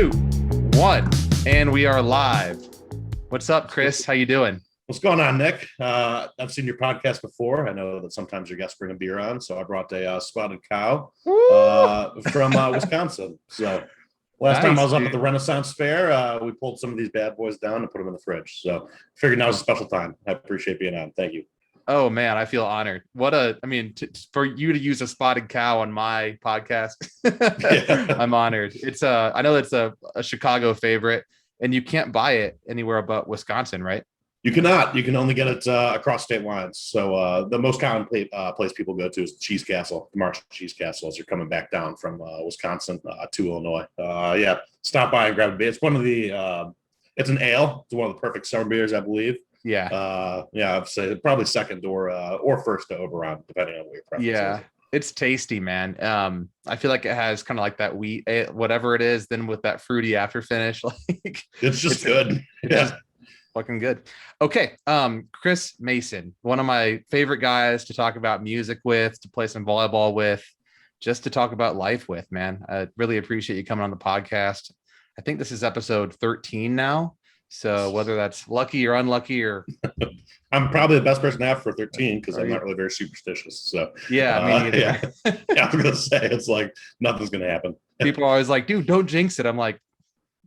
2, 1, and we are live. What's up, Chris? How you doing? What's going on, Nick? I've seen your podcast before. I know that sometimes your guests bring a beer on, so I brought a spotted cow from Wisconsin. So last time I was up at the Renaissance Fair, we pulled some of these bad boys down and put them in the fridge. So figured now was a special time. I appreciate being on. Thank you. Oh man, I feel honored. For you to use a spotted cow on my podcast, I'm honored. It's I know it's a Chicago favorite, and you can't buy it anywhere but Wisconsin, right? You cannot. You can only get it across state lines. So the most common place people go to is the Cheese Castle, the Marshall Cheese Castle, as you're coming back down from Wisconsin to Illinois. Stop by and grab a beer. It's one of the. It's an ale. It's one of the perfect summer beers, I believe. Yeah. I'd say probably second or first to Oberon, depending on what your preference is. Yeah, it's tasty, man. I feel like it has kind of like that wheat, whatever it is, then with that fruity after finish. Like it's good. It's just fucking good. Okay. Chris Mason, one of my favorite guys to talk about music with, to play some volleyball with, just to talk about life with, man. I really appreciate you coming on the podcast. I think this is episode 13 now. So whether that's lucky or unlucky, or I'm probably the best person to have for 13 because I'm not really very superstitious. So yeah, me neither. I was gonna say it's like nothing's gonna happen. People are always like, dude, don't jinx it. I'm like,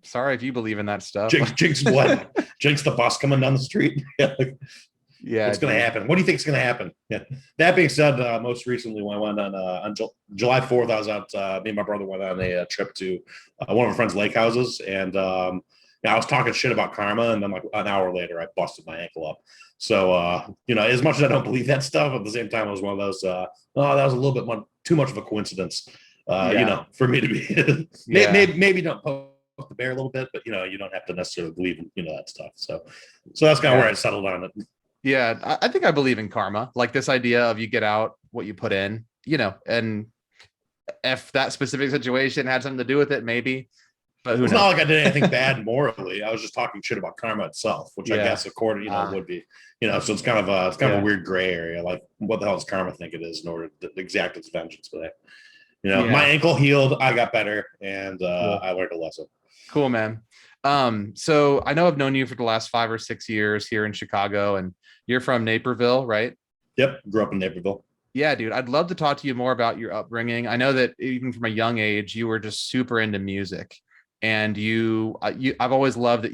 sorry if you believe in that stuff. Jinx what? Jinx the bus coming down the street. Yeah, what's going to happen? What do you think is going to happen? Yeah. That being said, most recently when I went on July 4th, I was out. Me and my brother went on a trip to one of our friends' lake houses, and I was talking shit about karma, and then like an hour later, I busted my ankle up. So as much as I don't believe that stuff, at the same time, it was one of those. That was a little bit too much of a coincidence. For me to be maybe don't poke the bear a little bit, but you don't have to necessarily believe in that stuff. So that's kind of where I settled on it. Yeah, I think I believe in karma, like this idea of you get out what you put in, and if that specific situation had something to do with it, maybe. But who knows? It's not like I did anything bad morally. I was just talking shit about karma itself, which I guess according would be, so it's kind of a weird gray area. Like, what the hell does karma think it is in order to exact its vengeance? But my ankle healed, I got better, and cool. I learned a lesson. Cool, man. So I know I've known you for the last 5 or 6 years here in Chicago, and you're from Naperville, right? Yep. Grew up in Naperville. Yeah, dude. I'd love to talk to you more about your upbringing. I know that even from a young age, you were just super into music, and I've always loved that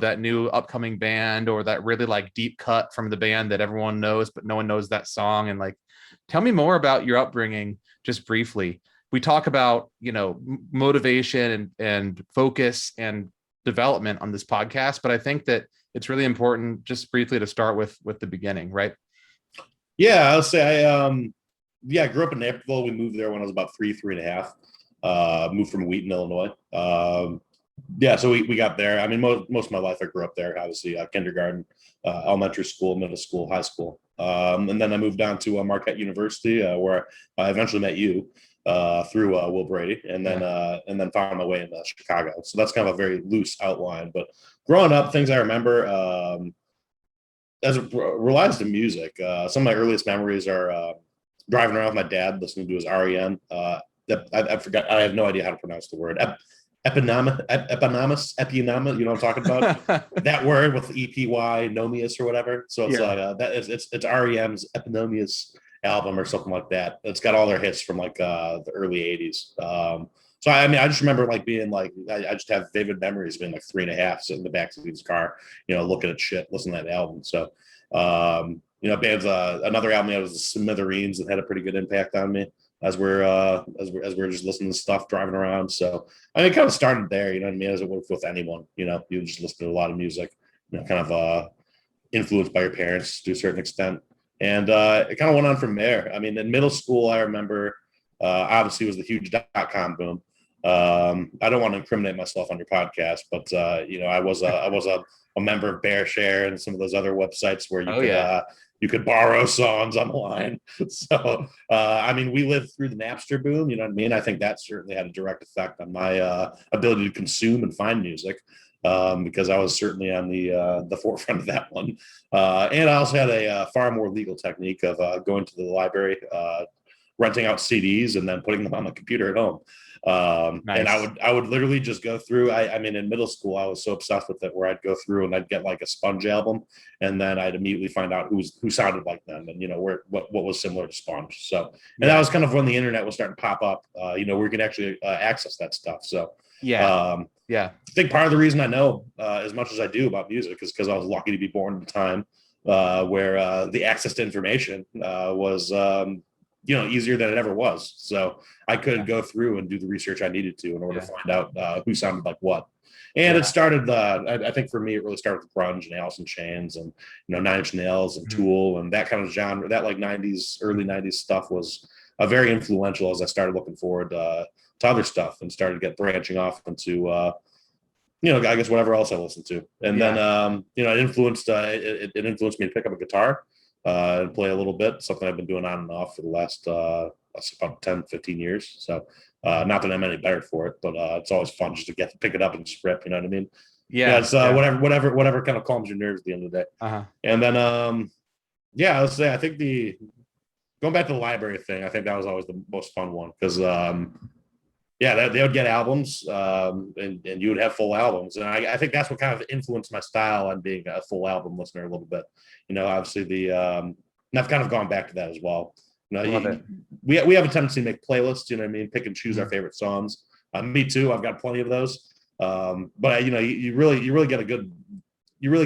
that new upcoming band or that really like deep cut from the band that everyone knows, but no one knows that song. And like, tell me more about your upbringing, just briefly. We talk about, motivation and focus and development on this podcast, but I think that it's really important just briefly to start with the beginning, right? Yeah, I'll say I grew up in Naperville. We moved there when I was about three and a half. Moved from Wheaton, Illinois. So we got there. I mean, most of my life I grew up there, obviously, kindergarten, elementary school, middle school, high school. And then I moved down to Marquette University, where I eventually met you. Through Will Brady, and then found my way into Chicago. So that's kind of a very loose outline. But growing up, things I remember as it relies to music. Some of my earliest memories are driving around with my dad, listening to his REM. I forgot. I have no idea how to pronounce the word. Eponymus. You know what I'm talking about? That word with EPY, nomius or whatever. So it's it's REM's Eponymus album or something like that. It's got all their hits from like the early 80s. So I just remember like being like, I just have vivid memories of being like 3 and a half, sitting in the back of his car, looking at shit, listening to that album. So, bands, another album that was the Smithereens that had a pretty good impact on me as we're just listening to stuff driving around. So it kind of started there, you know what I mean? As it works with anyone, you just listen to a lot of music, kind of influenced by your parents to a certain extent. And it kind of went on from there. I mean, in middle school, I remember obviously it was the huge .com boom. I don't want to incriminate myself on your podcast, but I was a member of Bearshare and some of those other websites where you could borrow songs online. So we lived through the Napster boom. You know what I mean? I think that certainly had a direct effect on my ability to consume and find music. Because I was certainly on the forefront of that one. And I also had a far more legal technique of going to the library, renting out CDs, and then putting them on the computer at home. And Nice. I would literally just go through. I mean, in middle school, I was so obsessed with it where I'd go through and I'd get like a Sponge album, and then I'd immediately find out who sounded like them, and where what was similar to Sponge. So, and that Yeah. was kind of when the internet was starting to pop up. Where you can actually access that stuff. So, Yeah. um, Yeah. I think part of the reason I know as much as I do about music is because I was lucky to be born at a time where the access to information was easier than it ever was. So I could go through and do the research I needed to in order to Yeah. find out who sounded like what. And it Yeah. started. I think for me, it really started with grunge and Alice in Chains and Nine Inch Nails and Mhm. Tool and that kind of genre. That like '90s, early '90s stuff was very influential as I started looking forward to other stuff and started branching off into I guess whatever else I listened to. And then Yeah. it influenced me to pick up a guitar and play a little bit, something I've been doing on and off for the last about 10, 15 years. So not that I'm any better for it, but it's always fun just to get to pick it up and just rip, you know what I mean? Yeah, Yeah. it's Yeah. whatever kind of calms your nerves at the end of the day. Uh-huh. And then I would say I think the going back to the library thing, I think that was always the most fun one because they would get albums and you would have full albums. And I think that's what kind of influenced my style on being a full album listener a little bit. Obviously and I've kind of gone back to that as well. Love it. We have a tendency to make playlists, you know what I mean? Pick and choose our Mhm. favorite songs. Me too. I've got plenty of those. But you really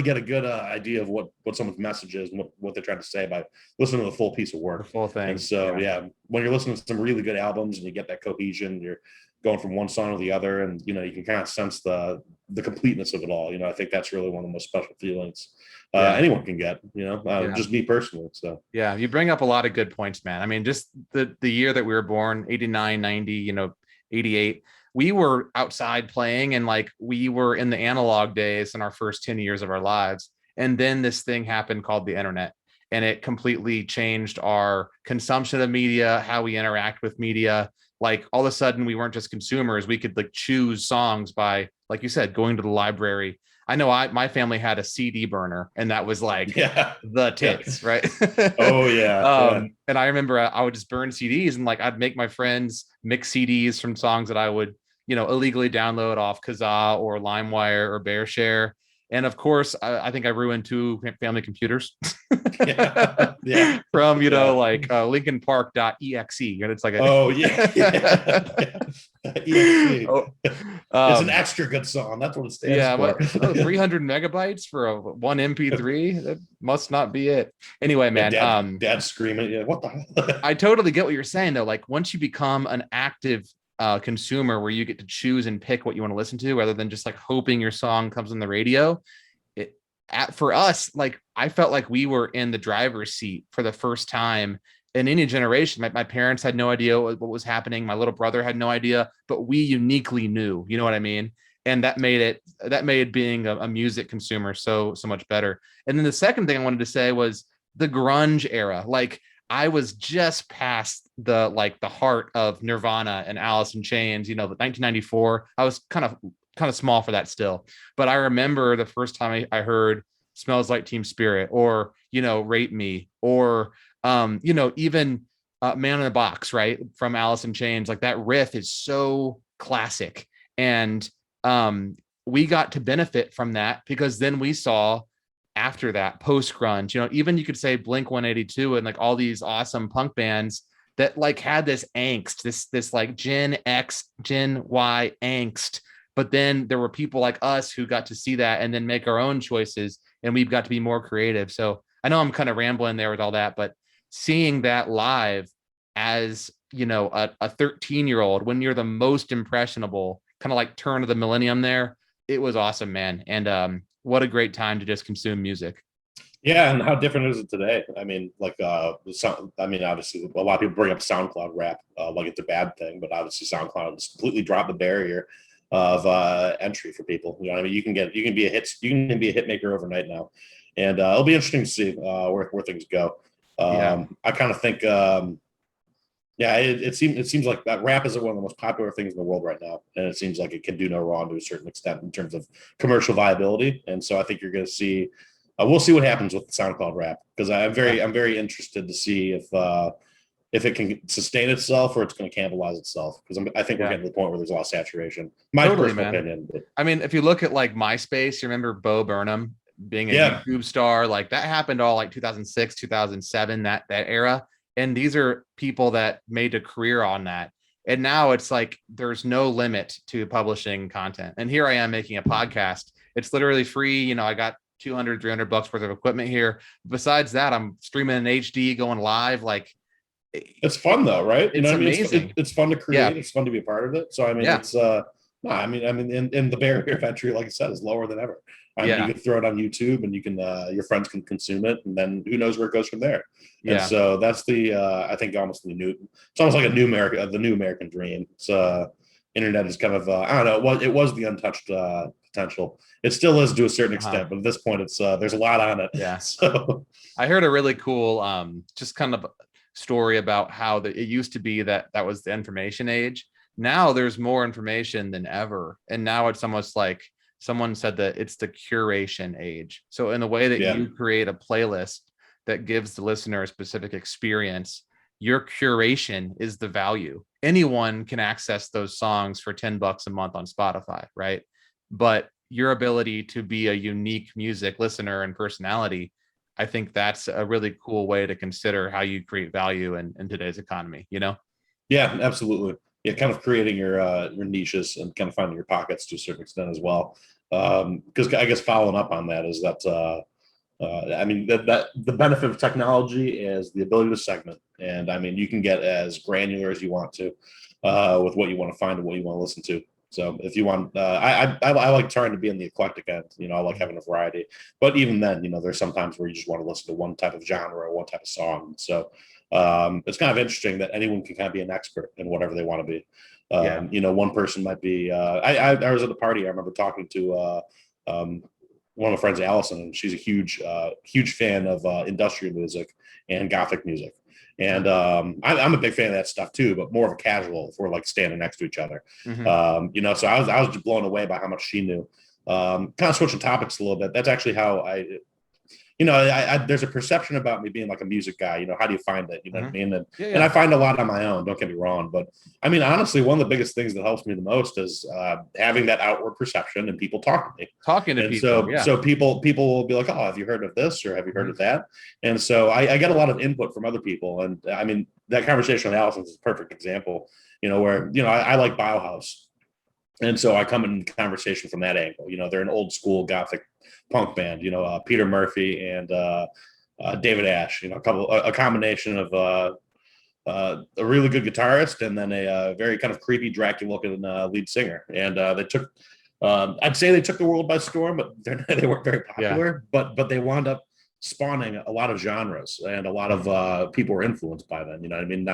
get a good idea of what someone's message is and what they're trying to say by listening to the full piece of The work. full And thing. so, Yeah. when you're listening to some really good albums and you get that cohesion, you're going from one song to the other, and you can kind of sense the completeness of it all. I think that's really one of the most special feelings Yeah. anyone can get. Yeah. Just me personally. So, Yeah. You bring up a lot of good points, man. I mean, just the year that we were born, 89, 90, 88, we were outside playing and like we were in the analog days in our first 10 years of our lives. And then this thing happened called the internet. And it completely changed our consumption of media, how we interact with media. Like all of a sudden, we weren't just consumers. We could like choose songs by, like you said, going to the library. I know my family had a CD burner, and that was like yeah, the yeah. tits, right? Oh yeah. And I remember I would just burn CDs and like I'd make my friends mix CDs from songs that I would, illegally download off Kazaa or LimeWire or Bearshare. And of course, I think I ruined two family computers Yeah, yeah, from, yeah. like lincolnpark.exe. And it's like Oh yeah, yeah. EXE. oh, It's an um, extra good song. That's what it stands yeah, for. 300 megabytes for a one MP3. That must not be it. Anyway, Yeah, man. dad screaming. Yeah, what the hell? I totally get what you're saying though. Like once you become an active consumer where you get to choose and pick what you want to listen to rather than just like hoping your song comes on the radio, for us, like I felt like we were in the driver's seat for the first time in any generation. My parents had no idea what was happening. My little brother had no idea, but we uniquely knew, you know what I mean? And that made being a music consumer so much better. And then the second thing I wanted to say was the grunge era. Like I was just past the heart of Nirvana and Alice in Chains, the 1994. I was kind of small for that still, but I remember the first time I heard Smells Like Teen Spirit or Rape Me or even Man in the Box, right, from Alice in Chains. Like that riff is so classic, and we got to benefit from that because then we saw after that post grunge, even you could say Blink 182 and like all these awesome punk bands that like had this angst, this like Gen X, Gen Y angst. But then there were people like us who got to see that and then make our own choices, and we've got to be more creative. So I know I'm kind of rambling there with all that, but seeing that live as a 13-year-old when you're the most impressionable, kind of like turn of the millennium there, it was awesome, man. And what a great time to just consume music. Yeah, and how different is it today? I mean, like obviously, a lot of people bring up SoundCloud rap like it's a bad thing, but obviously, SoundCloud has completely dropped the barrier of entry for people. You know what I mean? You can be a hit maker overnight now, and it'll be interesting to see where things go. Yeah. I kind of think, yeah, it seems like that rap is one of the most popular things in the world right now, and it seems like it can do no wrong to a certain extent in terms of commercial viability. And so I think you're going to see. We'll see what happens with the SoundCloud rap because I'm very interested to see if if it can sustain itself or it's going to cannibalize itself. Because I think we're getting to the point where there's a lot of saturation. My Totally, personal man. opinion. But I mean, if you look at like MySpace, you remember Bo Burnham being a yeah, YouTube star, like that happened all like 2006, 2007, that era. And these are people that made a career on that. And now it's like there's no limit to publishing content. And here I am making a podcast. It's literally free. You know, I got 200, $300 worth of equipment here. Besides that, I'm streaming in HD, going live. Like it's fun though, right? You know it's what I mean? amazing. It's fun to create. Yeah. It's fun to be a part of it. So I mean, Yeah. it's no, and the barrier of entry, like I said, is lower than ever. I mean, Yeah. you can throw it on YouTube, and you can your friends can consume it, and then who knows where it goes from there. And Yeah. so that's the I think almost the new. It's almost like a new America, the new American dream. It's internet is kind of I don't know. It was the untouched potential. It still is to a certain extent, but at this point, it's there's a lot on it. Yeah. So I heard a really cool just kind of story about how it used to be that was the information age. Now there's more information than ever, and now it's almost like someone said that it's the curation age. So in the way that yeah, you create a playlist that gives the listener a specific experience, your curation is the value. Anyone can access those songs for $10 a month on Spotify, right? But your ability to be a unique music listener and personality, I think that's a really cool way to consider how you create value in today's economy, you know? yeah, absolutely. Yeah, kind of creating your niches and kind of finding your pockets to a certain extent as well. Because I guess following up on that is that I mean that the benefit of technology is the ability to segment, and I mean you can get as granular as you want to with what you want to find and what you want to listen to. So if you want, I like trying to be in the eclectic end. You know, I like having a variety. But even then, you know, there's sometimes where you just want to listen to one type of genre or one type of song. So it's kind of interesting that anyone can kind of be an expert in whatever they want to be. Yeah. You know, one person might be. I was at the party. I remember talking to one of my friends, Allison, and she's a huge fan of industrial music and gothic music. And I'm a big fan of that stuff too, but more of a casual if we're like standing next to each other. You know, so I was just blown away by how much she knew. Kind of switching topics a little bit. That's actually how you know, there's a perception about me being like a music guy. You know, how do you find it? You know what I mean? And I find a lot on my own. Don't get me wrong, but I mean, honestly, one of the biggest things that helps me the most is having that outward perception and people talk to me. Talking to And people. so people will be like, oh, have you heard of this or have you heard of that? And so I get a lot of input from other people. And I mean, that conversation with Allison is a perfect example. You know, where you know I like Bauhaus. And so I come in conversation from that angle. You know, they're an old school gothic punk band. You know, Peter Murphy and David Ash. You know, a combination of a really good guitarist and then a very kind of creepy Dracula looking lead singer. And they took, I'd say they took the world by storm, but they weren't very popular. But they wound up spawning a lot of genres and a lot of people were influenced by them. You know what I mean?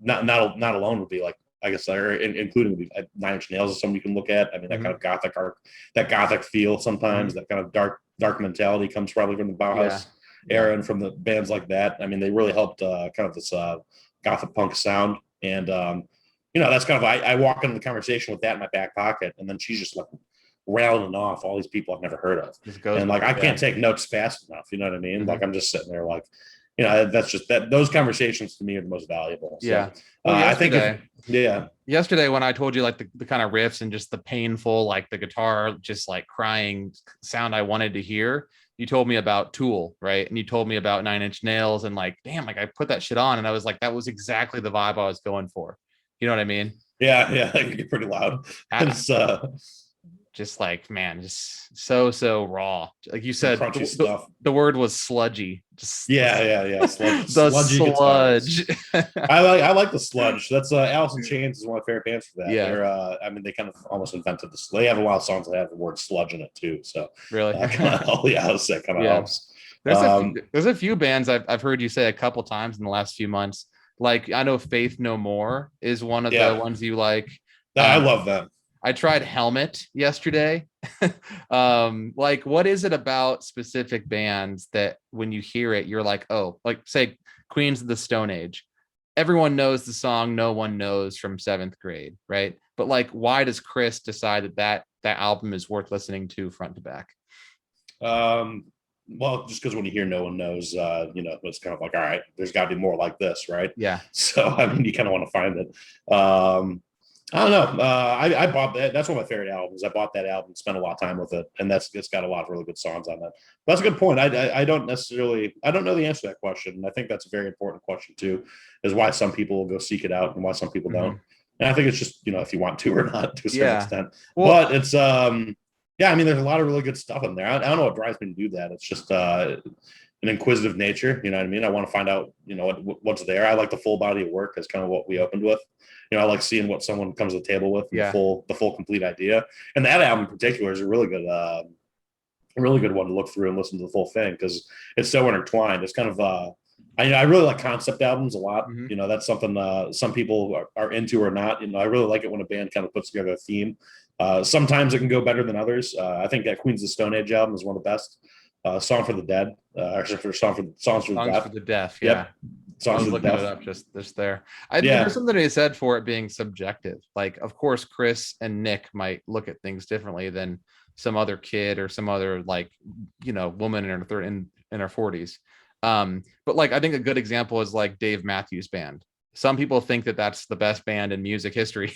Not alone would be like, I guess, including 9 Inch Nails is something you can look at. I mean, that kind of gothic art, that gothic feel sometimes, that kind of dark mentality comes probably from the Bauhaus era and from the bands like that. I mean, they really helped kind of this gothic punk sound. And, you know, that's kind of, I walk into the conversation with that in my back pocket, and then she's just like rattling off all these people I've never heard of. And like, I can't take notes fast enough. You know what I mean? Like, I'm just sitting there like, you know, that's just that those conversations to me are the most valuable. So, Well, I think, yesterday when I told you like the kind of riffs and just the painful, like the guitar, just like crying sound I wanted to hear, you told me about Tool, right? And you told me about 9 Inch Nails and like, damn, like I put that shit on and I was like, that was exactly the vibe I was going for. You know what I mean? Yeah. It can get pretty loud. It's, just like, man, just so raw. Like you said, the word was sludgy. Just Sludgy, the sludge. I like the sludge. That's Alice in Chains is one of my favorite bands for that. Yeah. They're I mean, they kind of almost invented this. They have a lot of songs that have the word sludge in it too. So really, that kind of helps. There's a few bands I've heard you say a couple times in the last few months. Like I know Faith No More is one of the ones you like. I love them. I tried Helmet yesterday. Like, what is it about specific bands that when you hear it, you're like, oh, like say Queens of the Stone Age. Everyone knows the song No One Knows from 7th grade, right? But like, why does Chris decide that album is worth listening to front to back? well, just because when you hear no one knows, it's kind of like, all right, there's got to be more like this, right? Yeah. So I mean, you kind of want to find it. I don't know. I bought that. That's one of my favorite albums. I bought that album, spent a lot of time with it, and it's got a lot of really good songs on that. But that's a good point. I don't know the answer to that question, and I think that's a very important question too, is why some people will go seek it out and why some people don't. And I think it's just if you want to or not to a certain extent. Well, but it's yeah, I mean, there's a lot of really good stuff in there. I don't know what drives me to do that. It's just an inquisitive nature. You know what I mean? I want to find out, what's there. I like the full body of work. Is kind of what we opened with. I like seeing what someone comes to the table with, the full complete idea. And that album in particular is a really good one to look through and listen to the full thing because it's so intertwined. It's kind of I really like concept albums a lot. That's something some people are into or not. I really like it when a band kind of puts together a theme. Sometimes it can go better than others. I think that Queens of the Stone Age album is one of the best. Song for the Dead, Songs for the Deaf. Yeah. Yep. I was looking it up just there. There's something to be said for it being subjective. Like, of course, Chris and Nick might look at things differently than some other kid or some other woman in her 40s. But like, I think a good example is like Dave Matthews Band. Some people think that that's the best band in music history,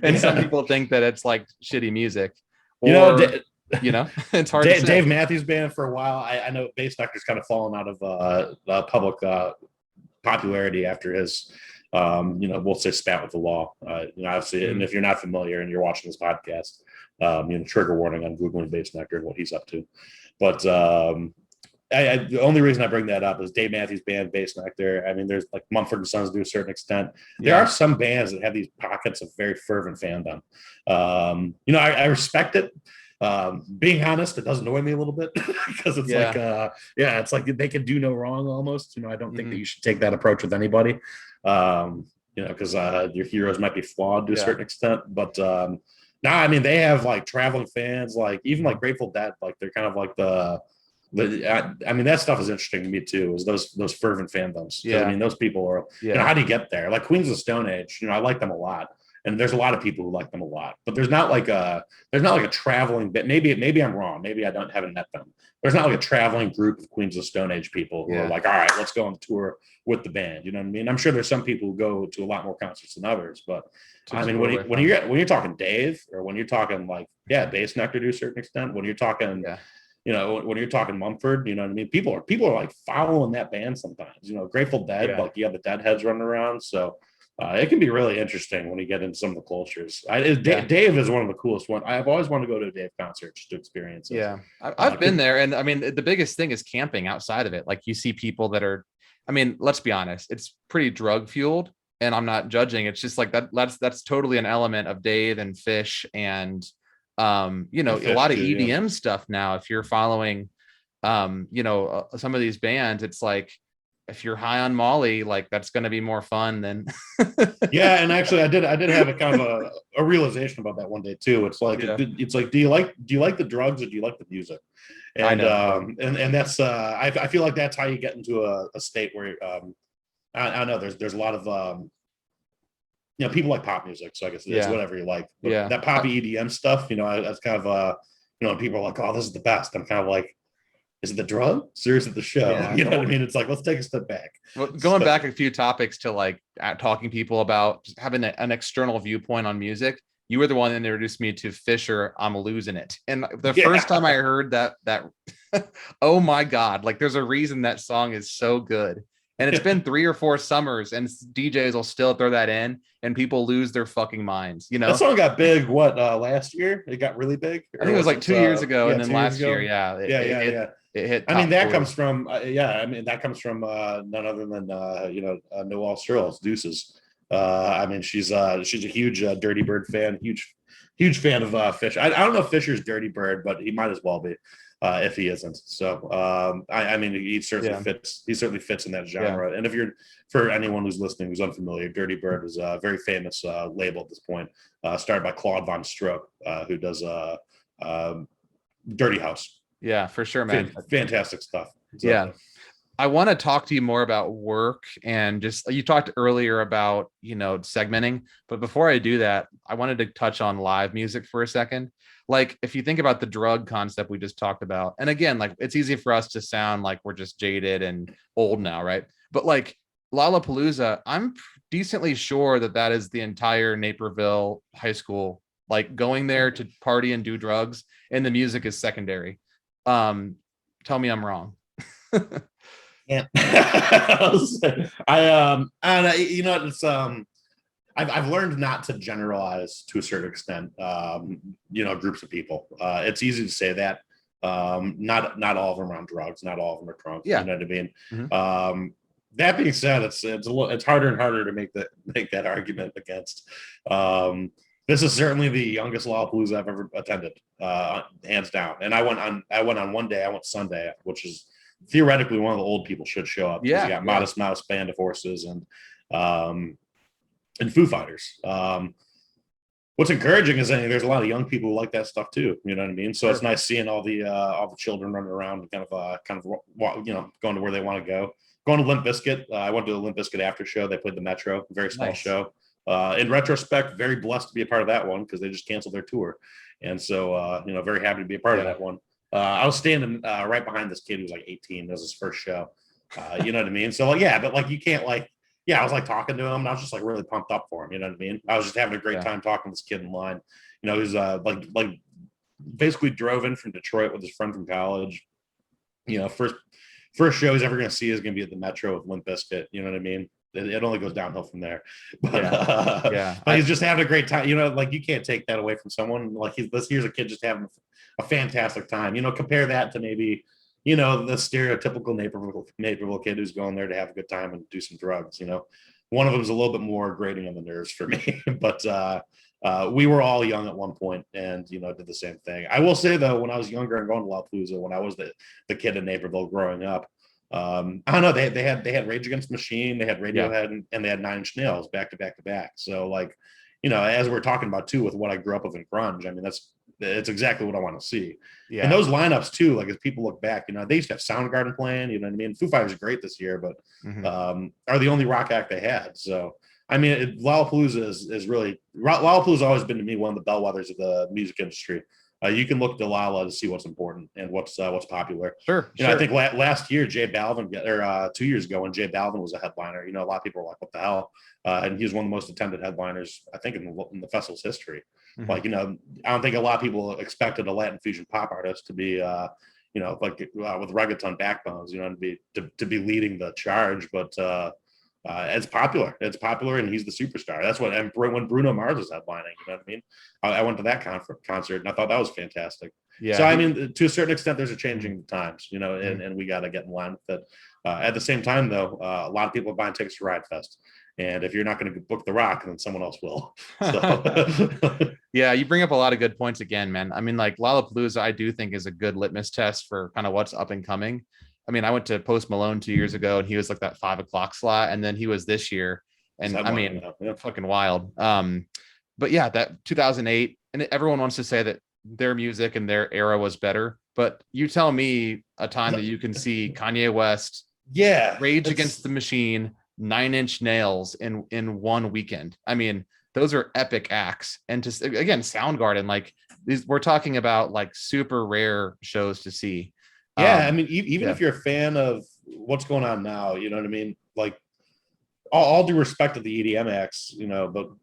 and some people think that it's like shitty music. Or, it's hard to say. Dave Matthews Band for a while. I know Bassnectar's kind of fallen out of public popularity after his, we'll say spat with the law. Obviously, and if you're not familiar and you're watching this podcast, trigger warning on Googling Bassnectar and what he's up to. But the only reason I bring that up is Dave Matthews Band, Bassnectar. I mean, there's like Mumford and Sons to a certain extent. There are some bands that have these pockets of very fervent fandom. I respect it. Being honest, it does annoy me a little bit because it's it's like they can do no wrong almost. I don't think that you should take that approach with anybody. Because your heroes might be flawed to a certain extent. But I mean, they have like traveling fans, like even like Grateful Dead, like they're kind of like I mean, that stuff is interesting to me too, is those fervent fandoms. I mean, those people are, how do you get there? Like Queens of the Stone Age, I like them a lot. And there's a lot of people who like them a lot, but there's not like a traveling bit. Maybe I'm wrong. Maybe I haven't met them. There's not like a traveling group of Queens of Stone Age people who are like, all right, let's go on tour with the band. You know what I mean? I'm sure there's some people who go to a lot more concerts than others, but I mean, when you're talking Dave, or when you're talking like, Bassnectar to a certain extent, when you're talking, when you're talking Mumford, you know what I mean? People are like following that band sometimes. Grateful Dead, like you have the Deadheads running around, so. It can be really interesting when you get into some of the cultures. Dave is one of the coolest ones. I've always wanted to go to a Dave concert just to experience it. Yeah, I've been there, and I mean, the biggest thing is camping outside of it. Like you see people that are, I mean, let's be honest, it's pretty drug fueled, and I'm not judging. It's just like that's totally an element of Dave and Fish and a lot of EDM stuff now. If you're following, some of these bands, it's like, if you're high on Molly, like that's going to be more fun than. And actually I did have a kind of a realization about that one day too. It's like, do you like the drugs or do you like the music? And and that's I feel like that's how you get into a state where I know there's a lot of people like pop music, so I guess it's whatever you like. But that poppy EDM stuff, that's kind of when people are like, oh, this is the best. I'm kind of like, is it the drug? Seriously, the show? Yeah. You know what I mean? It's like, let's take a step back. Well, going back a few topics to like talking people about just having an external viewpoint on music. You were the one that introduced me to Fisher, I'm Losing It. And the first time I heard that oh my God, like there's a reason that song is so good. And it's been 3 or 4 summers and DJs will still throw that in and people lose their fucking minds. That song got big, last year? It got really big? I think it was like 2 years ago. And then last year, it hit. I mean, that comes from, none other than, Noel Sterl's Deuces. I mean, she's a huge Dirty Bird fan, huge fan of Fisher. I don't know if Fisher's Dirty Bird, but he might as well be. If he isn't. So I mean, he certainly fits. He certainly fits in that genre. And for anyone who's listening who's unfamiliar, Dirty Bird is a very famous label at this point, started by Claude Von Stroke, who does Dirty House. Yeah, for sure, man. Fantastic stuff. So. Yeah. I want to talk to you more about work and just you talked earlier about, segmenting, but before I do that, I wanted to touch on live music for a second. Like if you think about the drug concept we just talked about, and again, like it's easy for us to sound like we're just jaded and old now, right? But like Lollapalooza, I'm decently sure that that is the entire Naperville high school, like going there to party and do drugs, and the music is secondary. Um, Tell me I'm wrong. Yeah. I don't know, it's I've learned not to generalize to a certain extent, groups of people. It's easy to say that. Not all of them are on drugs, not all of them are drunk. Yeah. You know what I mean? Mhm. That being said, it's harder and harder to make that argument against. This is certainly the youngest Lollapalooza I've ever attended, hands down. And I went on one day. I went Sunday, which is theoretically one of the old people should show up because you got Modest Mouse, Band of Horses, and Foo Fighters. What's encouraging is that there's a lot of young people who like that stuff too. You know what I mean? So It's nice seeing all the children running around, and going to where they want to go. Going to Limp Bizkit. I went to the Limp Bizkit after show. They played the Metro, very small show. In retrospect, very blessed to be a part of that one because they just canceled their tour, and so very happy to be a part of that one. I was standing right behind this kid who was like 18. It was his first show. You know what I mean? So but you can't I was talking to him, and I was just really pumped up for him. You know what I mean? I was just having a great time talking to this kid in line. He was basically drove in from Detroit with his friend from college. First show he's ever going to see is going to be at the Metro with Limp Bizkit. You know what I mean? It only goes downhill from there. But he's just having a great time. You can't take that away from someone. Here's a kid just having a fantastic time. Compare that to maybe the stereotypical Naperville kid who's going there to have a good time and do some drugs. One of them is a little bit more grating on the nerves for me, but we were all young at one point and, did the same thing. I will say though, when I was younger and going to Lollapalooza, when I was the kid in Naperville growing up, I don't know, they had Rage Against the Machine, they had Radiohead, and they had Nine Inch Nails back to back to back. So as we're talking about too, with what I grew up with in grunge, I mean, it's exactly what I want to see. Yeah. And those lineups too, as people look back, they used to have Soundgarden playing, you know what I mean? Foo Fighters are great this year, but are the only rock act they had. So, I mean, Lollapalooza Lollapalooza always been to me one of the bellwethers of the music industry. You can look to Lala to see what's important and what's popular. Sure. I think last year, J Balvin, or 2 years ago when J Balvin was a headliner, a lot of people were like, what the hell? And he was one of the most attended headliners, I think, in the festival's history. I don't think a lot of people expected a Latin fusion pop artist to be, with reggaeton backbones, to be leading the charge. But it's popular. It's popular, and he's the superstar. That's what. And when Bruno Mars was headlining, you know what I mean? I went to that concert, and I thought that was fantastic. Yeah. So I mean, to a certain extent, there's a changing times, and we got to get in line with it. At the same time, though, a lot of people are buying tickets to Ride Fest. And if you're not going to book the Rock, then someone else will. So. Yeah, you bring up a lot of good points again, man. I mean, Lollapalooza, I do think is a good litmus test for kind of what's up and coming. I mean, I went to Post Malone 2 years ago, and he was that 5 o'clock slot, and then he was this year, and fucking wild. But yeah, that 2008, and everyone wants to say that their music and their era was better, but you tell me a time that you can see Kanye West, Rage Against the Machine, Nine Inch Nails in one weekend. I mean, those are epic acts. And just again, Soundgarden, we're talking about super rare shows to see. I mean, even if you're a fan of what's going on now, you know what I mean? All due respect to the EDM acts,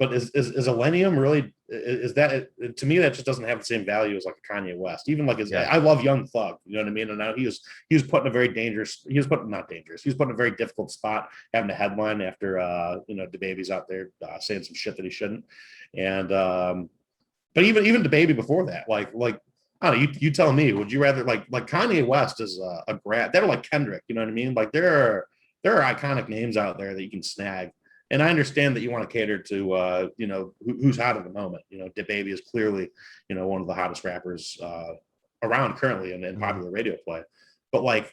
but is Millennium really, is that, to me, that just doesn't have the same value as a Kanye West. Even I love Young Thug, you know what I mean? And now he was put in a very not dangerous. He was put in a very difficult spot having to headline after, DaBaby's out there saying some shit that he shouldn't. And, but even DaBaby before that, I don't know, you tell me, would you rather Kanye West is a grad? They're like Kendrick, you know what I mean? There are iconic names out there that you can snag. And I understand that you want to cater to, who's hot at the moment. DaBaby is clearly, one of the hottest rappers around currently in popular radio play. But I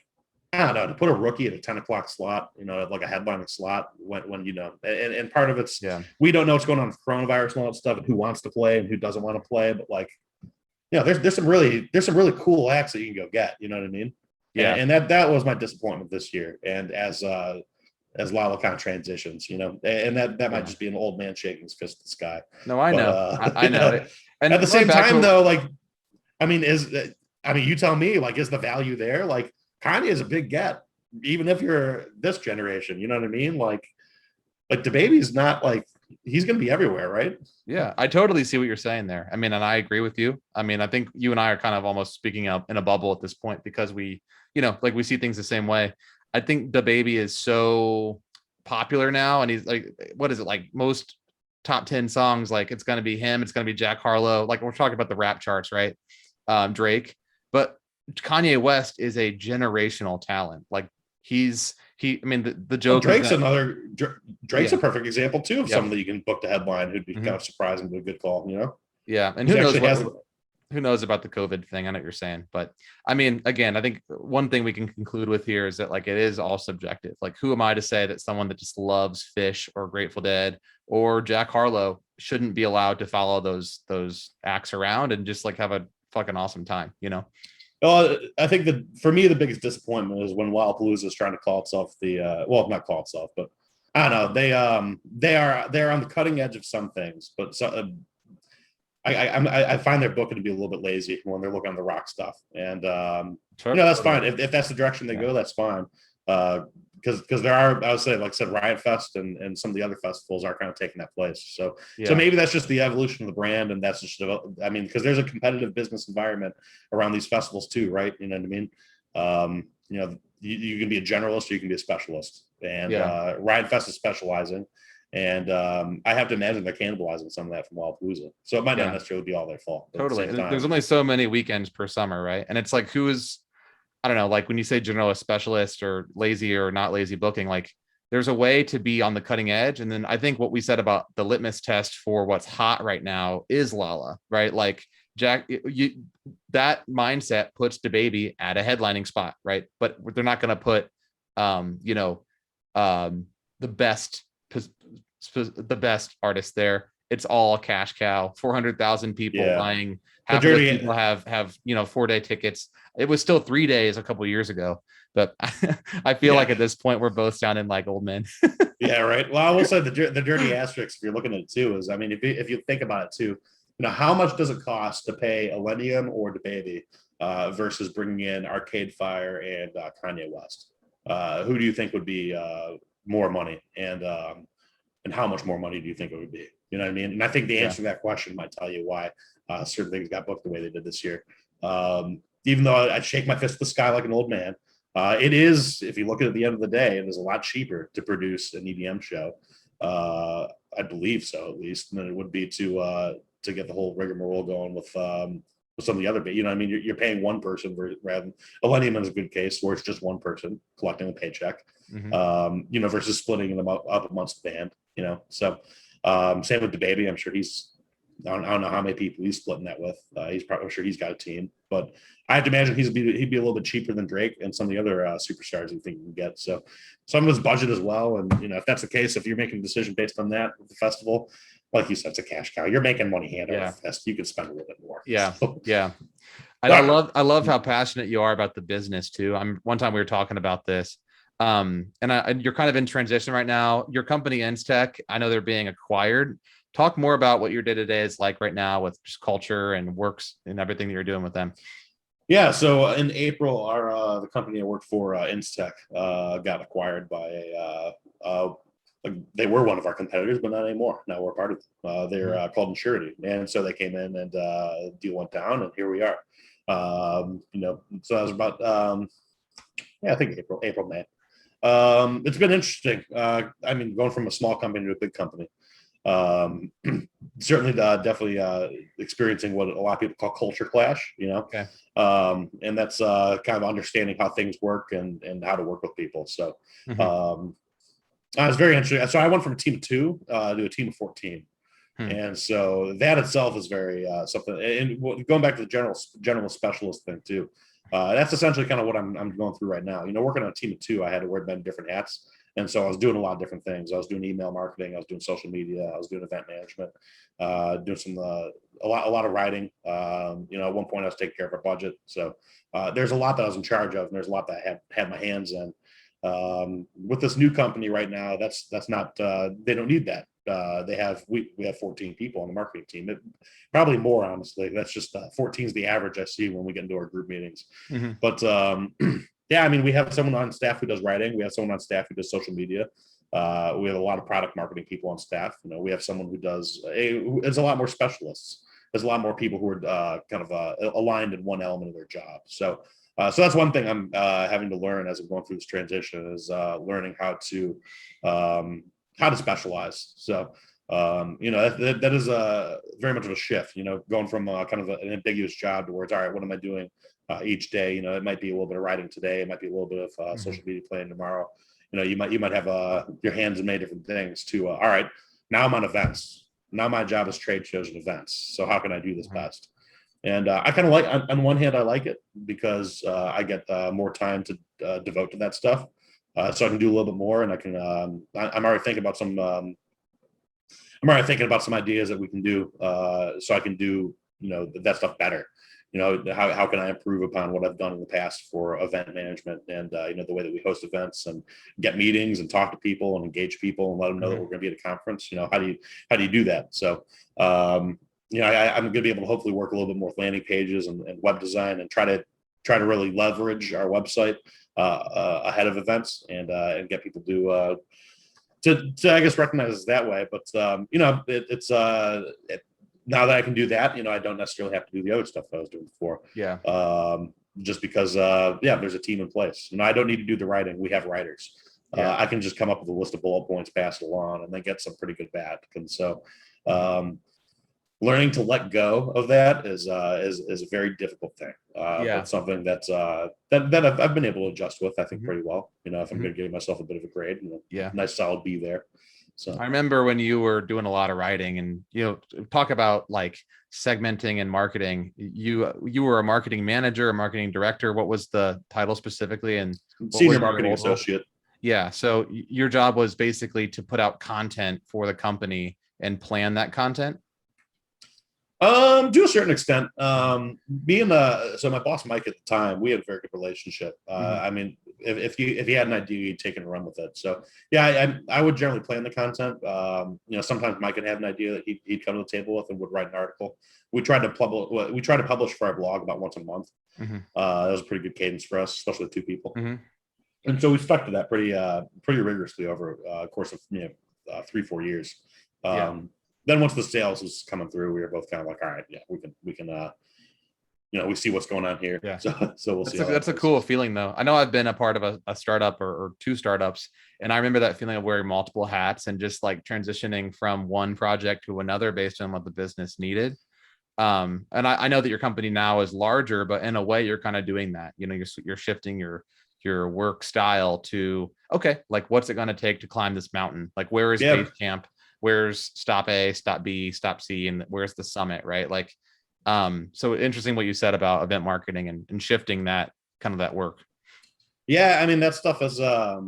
don't know, to put a rookie at a 10 o'clock slot, a headlining slot when and part of it's, we don't know what's going on with coronavirus and all that stuff and who wants to play and who doesn't want to play. But there's some really cool acts that you can go get. You know what I mean? Yeah. And that was my disappointment this year. And as Lala kind of transitions, and that might Yeah. just be an old man shaking his fist at the sky. No, I But know. I know it. at And the going same back time, to though, like, I mean, you tell me, like, is the value there? Like, Kanye is a big get, even if you're this generation. You know what I mean? Like the baby's not like he's going to be everywhere, right? yeah, I totally see what you're saying there. I mean, and I agree with you. I mean, I think you and I are kind of almost speaking up in a bubble at this point because we, like we see things the same way. I think the baby is so popular now, and he's like, what is it like? Most top 10 songs, like it's going to be him, it's going to be Jack Harlow. Like we're talking about the rap charts, right? Drake, but Kanye West is a generational talent. Like I mean, the Well, joke is that, Drake's yeah, a perfect example too of yep, someone that you can book the headline who'd be kind of surprising but a good call. yeah, and He actually has. who knows about the COVID thing? I know what you're saying, but I mean, again, I think one thing we can conclude with here is that like it is all subjective. Like, who am I to say that someone that just loves Fish or Grateful Dead or Jack Harlow shouldn't be allowed to follow those acts around and just like have a fucking awesome time, Well, I think that for me the biggest disappointment is when Wildpalooza is trying to call itself not call itself, but I don't know. They're on the cutting edge of some things, but I find their booking to be a little bit lazy when they're looking on the rock stuff, and that's fine if that's the direction they go, that's fine. Because there are, I would say, like I said, Riot Fest and some of the other festivals are kind of taking that place. So maybe that's just the evolution of the brand, and that's just, I mean, because there's a competitive business environment around these festivals too, right? You know what I mean? You can be a generalist or you can be a specialist, and Riot Fest is specializing. And I have to imagine they're cannibalizing some of that from Wildpalooza. So it might not necessarily be all their fault. Totally. There's only so many weekends per summer, right? And it's like, I don't know, like when you say generalist specialist or lazy or not lazy booking, like there's a way to be on the cutting edge. And then I think what we said about the litmus test for what's hot right now is Lala, right? Like Jack, that mindset puts DaBaby at a headlining spot, right? But they're not going to put, the best artist there. It's all a cash cow. 400,000 people buying. Half of those people have 4-day tickets. It was still 3 days a couple of years ago, but I feel like at this point we're both sounding like old men. Yeah, right. Well, I will say the dirty asterisk, if you're looking at it too, is, I mean, if you think about it too, how much does it cost to pay Millennium or DaBaby versus bringing in Arcade Fire and Kanye West? Who do you think would be more money, and how much more money do you think it would be? You know what I mean? And I think the answer to that question might tell you why certain things got booked the way they did this year. Even though I shake my fist at the sky like an old man, it is, if you look at the end of the day, it is a lot cheaper to produce an EDM show. I believe so, at least, than it would be to get the whole rigmarole going with some of the other, you know what I mean? You're paying one person rather than Millennium is a good case where it's just one person collecting a paycheck, versus splitting them up amongst the band, So same with DaBaby. I'm sure I don't know how many people he's splitting that with. I'm sure he's got a team, but I have to imagine he'd be a little bit cheaper than Drake and some of the other superstars you think you can get. So some of his budget as well. And, if that's the case, if you're making a decision based on that with the festival, like you said, it's a cash cow. You're making money hand over fist. You can spend a little bit more. Yeah. So. Yeah. I love how passionate you are about the business too. One time we were talking about this. And you're kind of in transition right now. Your company Instec, I know they're being acquired. Talk more about what your day-to-day is like right now with just culture and works and everything that you're doing with them. Yeah, so in April, the company I worked for, Instec, got acquired by they were one of our competitors, but not anymore. Now we're part of they're called Insurity, and so they came in and the deal went down, and here we are. So that was about I think April, May. It's been interesting. I mean, going from a small company to a big company. Certainly definitely experiencing what a lot of people call culture clash, Okay. And that's kind of understanding how things work and how to work with people. So I was very interesting. So I went from a team of 2 to a team of 14. And so that itself is very something. And going back to the general specialist thing too, That's essentially kind of what I'm going through right now. Working on a team of two, I had to wear many different hats. And so I was doing a lot of different things. I was doing email marketing. I was doing social media. I was doing event management, doing a lot of writing. At one point I was taking care of our budget. So there's a lot that I was in charge of, and there's a lot that I had my hands in. With this new company right now, that's not, they don't need that. We have 14 people on the marketing team. Probably more, honestly. That's just 14 is the average I see when we get into our group meetings. Mm-hmm. But yeah, I mean, we have someone on staff who does writing. We have someone on staff who does social media. We have a lot of product marketing people on staff. We have someone who does there's a lot more specialists. There's a lot more people who are kind of aligned in one element of their job. So that's one thing I'm having to learn as I'm going through this transition is learning how to specialize. So that is very much of a shift. Going from kind of an ambiguous job to where it's all right. What am I doing each day? It might be a little bit of writing today. It might be a little bit of social media planning tomorrow. You might have your hands in many different things. To all right, now I'm on events. Now my job is trade shows and events. So how can I do this best? And I kind of like, on one hand, I like it because I get more time to devote to that stuff. So I can do a little bit more, and I can. I'm already thinking about some. I'm already thinking about some ideas that we can do, so I can do that stuff better. How can I improve upon what I've done in the past for event management and the way that we host events and get meetings and talk to people and engage people and let them know that we're going to be at a conference. How do you do that? So. I'm going to be able to hopefully work a little bit more with landing pages and web design and try to really leverage our website ahead of events and get people to I guess recognize it that way. But it's now that I can do that, I don't necessarily have to do the other stuff that I was doing before. Yeah. Just because there's a team in place. I don't need to do the writing. We have writers. Yeah. I can just come up with a list of bullet points, pass it along, and then get some pretty good back. And so. Learning to let go of that is a very difficult thing. But something that I've been able to adjust with, I think, pretty well. If I'm going to give myself a bit of a grade, nice solid B there. So I remember when you were doing a lot of writing and talk about like segmenting and marketing. You were a marketing manager, a marketing director. What was the title specifically? And senior marketing associate. Yeah. So your job was basically to put out content for the company and plan that content. To a certain extent, so my boss Mike at the time, we had a very good relationship. I mean, if you had an idea, you'd take it and run with it. So yeah, I would generally plan the content. Sometimes Mike would have an idea that he'd come to the table with and would write an article. We tried to publish for our blog about once a month. That was a pretty good cadence for us, especially with two people. And so we stuck to that pretty rigorously over a course of 3-4 years. Then once the sales was coming through, we were both kind of like, all right, yeah, we can we see what's going on here. Yeah. So we'll see. That's a cool feeling though. I know I've been a part of a startup or two startups, and I remember that feeling of wearing multiple hats and just like transitioning from one project to another based on what the business needed. And I know that your company now is larger, but in a way you're kind of doing that. You're shifting your work style to, okay, like what's it going to take to climb this mountain? Like where is base camp? Where's stop A, stop B, stop C, and where's the summit, right? Like, so interesting what you said about event marketing and shifting that kind of that work. Yeah, I mean, that stuff is, I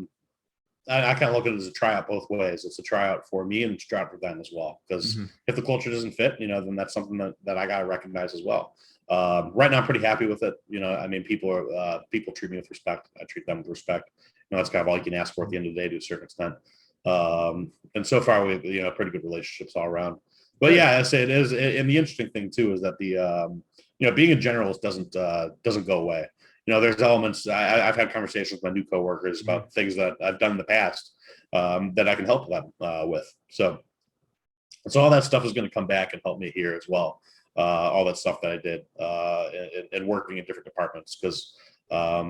kind of look at it as a tryout both ways. It's a tryout for me and it's a tryout for them as well. Because if the culture doesn't fit, then that's something that I got to recognize as well. Right now, I'm pretty happy with it. I mean, people treat me with respect. I treat them with respect. That's kind of all you can ask for at the end of the day to a certain extent. And so far we have pretty good relationships all around. But yeah, I say it is. And the interesting thing too is that the being a generalist doesn't go away. There's elements. I've had conversations with my new coworkers about things that I've done in the past that I can help them with. So all that stuff is going to come back and help me here as well. All that stuff that I did and working in different departments because I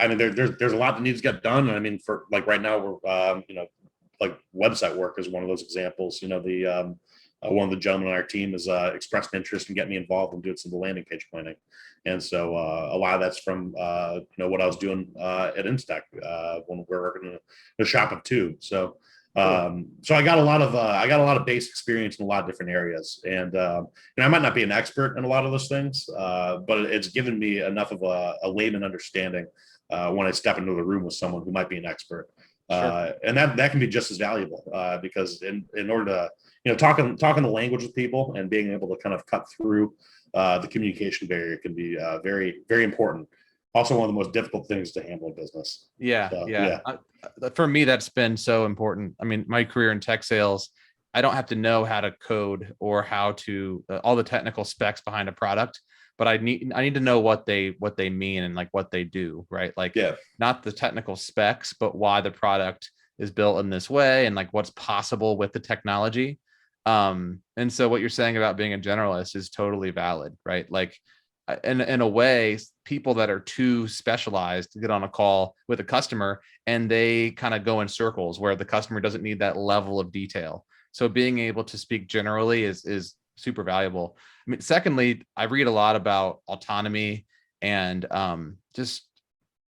mean there's a lot that needs to get done. I mean for like right now we're like website work is one of those examples. One of the gentlemen on our team has expressed interest in getting me involved in doing some of the landing page planning. And so a lot of that's from, what I was doing at Instec when we were working in a shop of two. So Cool. So I got a lot of base experience in a lot of different areas, and I might not be an expert in a lot of those things, but it's given me enough of a layman understanding when I step into the room with someone who might be an expert, Sure. and that can be just as valuable because in order to talking the language with people and being able to kind of cut through the communication barrier can be very very important. Also, one of the most difficult things to handle in business. Yeah, So yeah. yeah, For me, that's been so important. I mean, my career in tech sales, I don't have to know how to code or how to all the technical specs behind a product, but I need to know what they mean and like what they do, right? Like yeah. not the technical specs, but why the product is built in this way and like what's possible with the technology. And so what you're saying about being a generalist is totally valid, right? Like in a way, people that are too specialized to get on a call with a customer and they kind of go in circles where the customer doesn't need that level of detail. So being able to speak generally is super valuable. I mean, secondly, I read a lot about autonomy and just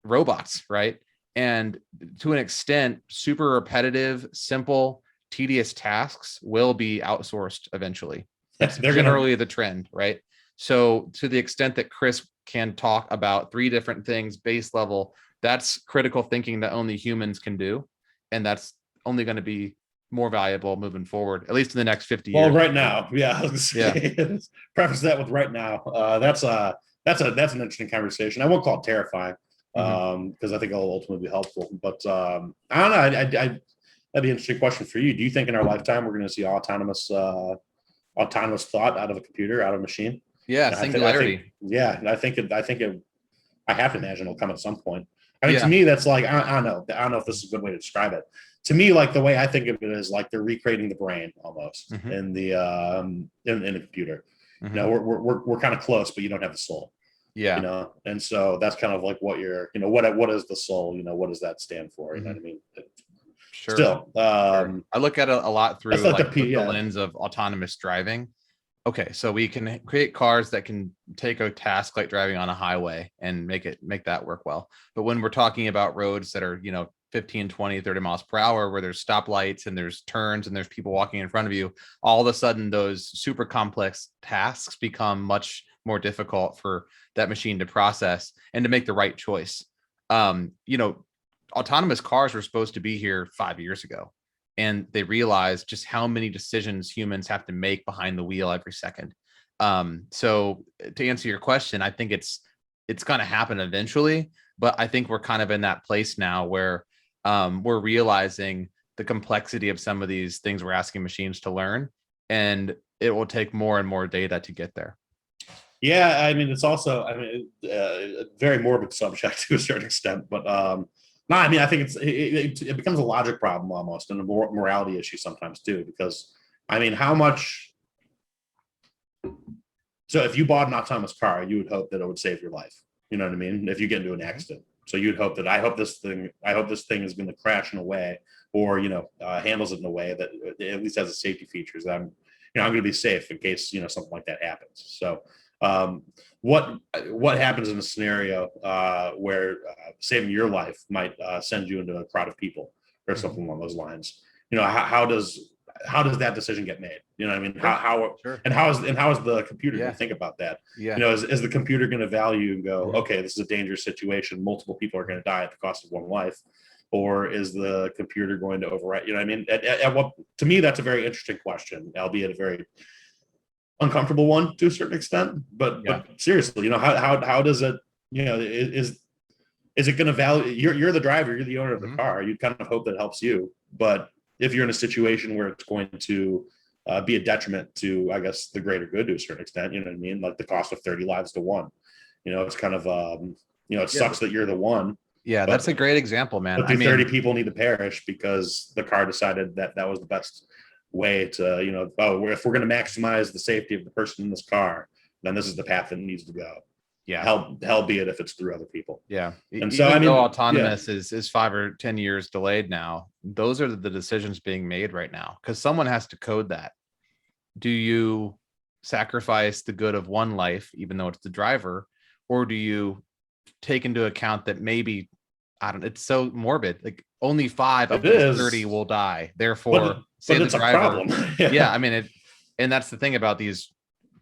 robots, right? And to an extent, super repetitive, simple, tedious tasks will be outsourced eventually. That's They're gonna generally the trend, right? So, to the extent that Chris can talk about three different things base level, that's critical thinking that only humans can do. And that's only going to be more valuable moving forward, at least in the next 50 well years. right now. Yeah, Yeah. preface that with right now. That's an interesting conversation. I won't call it terrifying Mm-hmm. because I think it'll ultimately be helpful. But I don't know. That'd be an interesting question for you. Do you think in our lifetime we're going to see autonomous thought out of a computer, out of a machine? Yeah. And I think, Singularity. yeah, I have to imagine it'll come at some point. I mean, to Yeah. me, that's like, I don't know if this is a good way to describe it. To me, like the way I think of it is like they're recreating the brain almost Mm-hmm. in a computer. You know, Mm-hmm. we're kind of close, but you don't have the soul, Yeah. and so that's kind of like what you're, what is the soul? What does that stand for? You know Mm-hmm. what I mean? Sure. Still, Sure. I look at it a lot that's through like like the yeah, lens of autonomous driving. Okay, so we can create cars that can take a task like driving on a highway and make that work well. But when we're talking about roads that are, 15, 20, 30 miles per hour, where there's stoplights and there's turns and there's people walking in front of you, all of a sudden those super complex tasks become much more difficult for that machine to process and to make the right choice. Um, you know, Autonomous cars were supposed to be here 5 years ago, and they realized just how many decisions humans have to make behind the wheel every second. So to answer your question, I think it's going to happen eventually, but I think we're kind of in that place now where we're realizing the complexity of some of these things we're asking machines to learn, and it will take more and more data to get there. yeah. I mean, it's also, a very morbid subject to a certain extent, but no, I mean, I think it becomes a logic problem almost and a morality issue sometimes too, because I mean, how much so if you bought an autonomous car, you would hope that it would save your life. You know what I mean? If you get into an accident. So you'd hope that I hope this thing is going to crash in a way or, handles it in a way that at least has the safety features that I'm going to be safe in case, something like that happens. So um, what happens in a scenario where saving your life might send you into a crowd of people or Mhm. something along those lines? How does that decision get made? You know what I mean? Sure, How sure. how is the computer going Yeah, to think about that? yeah. Is the computer going to value and go, Mhm. okay, this is a dangerous situation. Multiple people are going to die at the cost of one life. Or is the computer going to overwrite? You know what I mean? At what, to me, that's a very interesting question, albeit a very uncomfortable one to a certain extent. But Yeah. seriously, how does it, is it going to value, you're the driver, you're the owner of the Mhm. car, you kind of hope that it helps you. But if you're in a situation where it's going to be a detriment to, I guess, the greater good to a certain extent, you know what I mean, like the cost of 30 lives to one, it's kind of it Yeah. sucks that you're the one, Yeah, that's but a great example, man. I do 30 mean, people need to perish because the car decided that that was the best way to, if we're going to maximize the safety of the person in this car, then this is the path that needs to go. yeah, Hell be it if it's through other people. yeah. And so, I Even though mean, yeah, autonomous is 5 or 10 years delayed now, those are the decisions being made right now because someone has to code that. Do you sacrifice the good of one life, even though it's the driver, or do you take into account that maybe I don't, it's so morbid. Like only 5 of It those 30 is, will die. Therefore, but say the it's a driver. problem. Yeah. Yeah. I mean, and that's the thing about these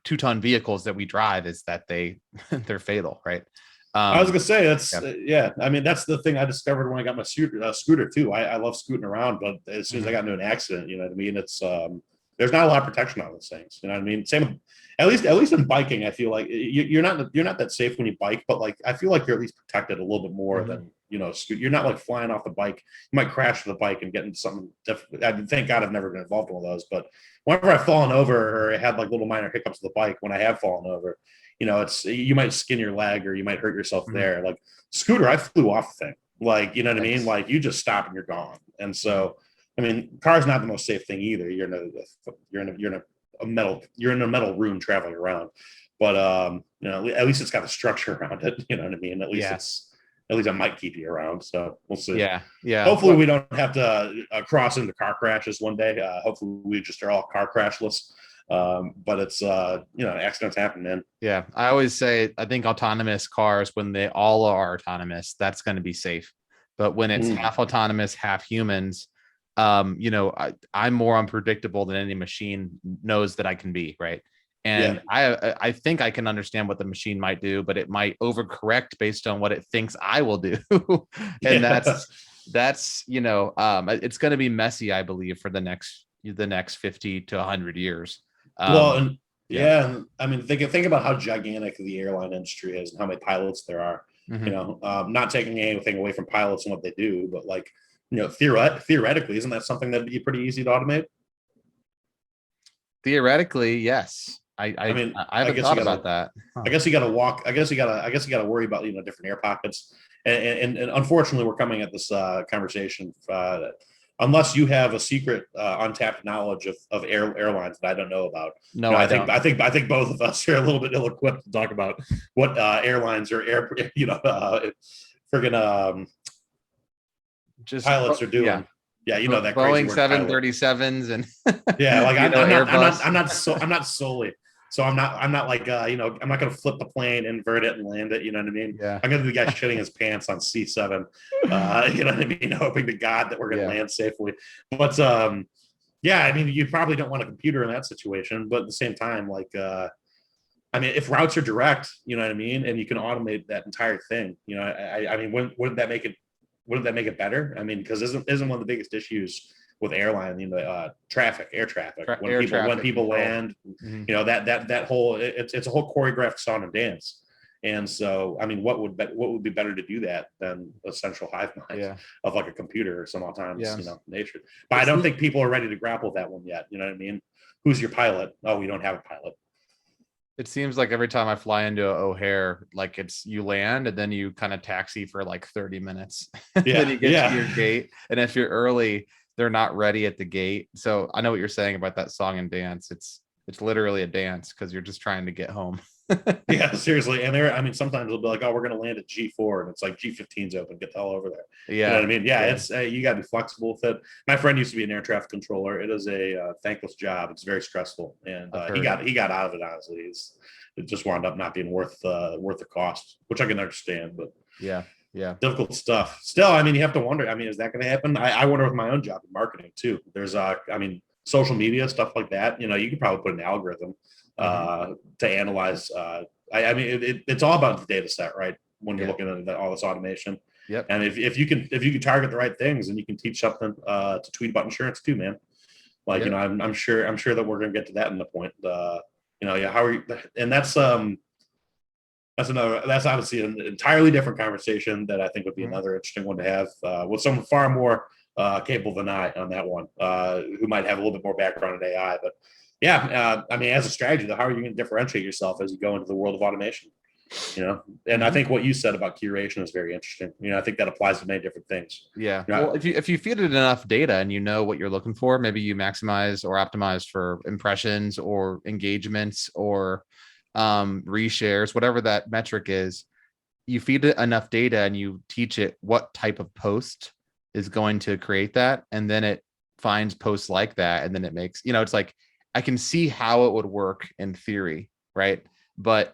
2-ton vehicles that we drive is that they're fatal, right? I was Um, gonna say that's yeah. yeah. I mean, that's the thing I discovered when I got my scooter too. I love scooting around, but as soon as I Mhm. got into an accident, you know what I mean. It's there's not a lot of protection on those things. You know what I mean. Same, at least in biking, I feel like you're not that safe when you bike, but like I feel like you're at least protected a little bit more Mhm. than You're not like flying off the bike. You might crash the bike and get into something different. Thank God I've never been involved in one of those, but whenever I've fallen over or had like little minor hiccups with the bike when I have fallen over, it's you might skin your leg or you might hurt yourself Mhm. there. Like scooter, I flew off the thing. Like, you know what I mean? Yikes. Like you just stop and you're gone. And Mhm. so, I mean, car's not the most safe thing either. You're in a metal room traveling around. But at least it's got a structure around it. You know what I mean? Yeah. At least it might keep you around. So we'll see. Yeah. Yeah. Hopefully we don't have to cross into car crashes one day. Hopefully we just are all car crashless. But it's accidents happen, man. Yeah. I always say, I think autonomous cars, when they all are autonomous, that's going to be safe. But when it's Mm. half autonomous, half humans, I'm more unpredictable than any machine knows that I can be, right? Yeah. And I think I can understand what the machine might do, but it might overcorrect based on what it thinks I will do. And Yeah. it's going to be messy, I believe, for the next 50 to 100 years. Well, Um, and yeah. yeah, and I mean, think about how gigantic the airline industry is and how many pilots there are. Mhm. Not taking anything away from pilots and what they do, but like, theoretically, isn't that something that'd be pretty easy to automate? Theoretically, yes. I I I mean, I haven't thought about that. I Huh. guess you got to walk. I guess you got to worry about different air pockets. And unfortunately, we're coming at this conversation unless you have a secret, untapped knowledge of airlines that I don't know about. No, I don't. I think both of us are a little bit ill equipped to talk about what airlines or friggin' Just pilots are yeah. doing. Yeah, you know that crazy Boeing word pilot. 737s and Yeah, like Airbus. I'm not solely. So I'm not like I'm not gonna flip the plane, invert it, and land it. You know what I mean? Yeah. I'm gonna be the guy shitting his pants on C7. You know what I mean? Hoping to God that we're gonna Yeah. land safely. But yeah, I mean, you probably don't want a computer in that situation, but at the same time, like I mean, if routes are direct, you know what I mean, and you can automate that entire thing, I mean, wouldn't that make it better? I mean, because isn't one of the biggest issues with airline, traffic, air traffic, Air when traffic people control. land, Mhm. that whole it's a whole choreographed song and dance. And so, I mean, what would be better to do that than a central hive mind Yeah. of like a computer or some autonomous, Yeah. nature? But I It's don't think people are ready to grapple with that one yet. You know what I mean? Who's your pilot? Oh, we don't have a pilot. It seems like every time I fly into O'Hare, like it's you land and then you kind of taxi for like 30 minutes. Then Yeah, you get to your yeah. gate. And if you're early, they're not ready at the gate. So I know what you're saying about that song and dance. It's literally a dance because you're just trying to get home. Yeah, seriously. And I mean, sometimes they'll be like, "Oh, we're going to land at G4," and it's like G15's open. Get the hell over there. You know what Yeah. I mean? Yeah, Yeah. it's you got to be flexible with it. My friend used to be an air traffic controller. It is a thankless job. It's very stressful, and I've heard. he got out of it. Honestly, it just wound up not being worth the cost, which I can understand. But Yeah. Yeah. difficult stuff. Still, I mean, you have to wonder. I mean, is that going to happen? I wonder with my own job in marketing too. There's I mean, social media stuff like that. You could probably put an algorithm Mhm. to analyze. I mean, it's all about the data set, right? When you're Yeah. looking at all this automation, Yep. and if you can target the right things, and you can teach something to tweet about insurance too, man. Like Yep. I'm sure that we're going to get to that in the point. Yeah, how are you? And that's obviously an entirely different conversation that I think would be Mhm. another interesting one to have with someone far more capable than I on that one, who might have a little bit more background in AI. But yeah, I mean, as a strategy, how are you going to differentiate yourself as you go into the world of automation? And I Mhm. think what you said about curation is very interesting. I think that applies to many different things. Yeah. You Well, know, if you feed it enough data and you know what you're looking for, maybe you maximize or optimize for impressions or engagements or reshares, whatever that metric is. You feed it enough data and you teach it what type of post is going to create that, and then it finds posts like that, and then it makes, it's like I can see how it would work in theory, right? But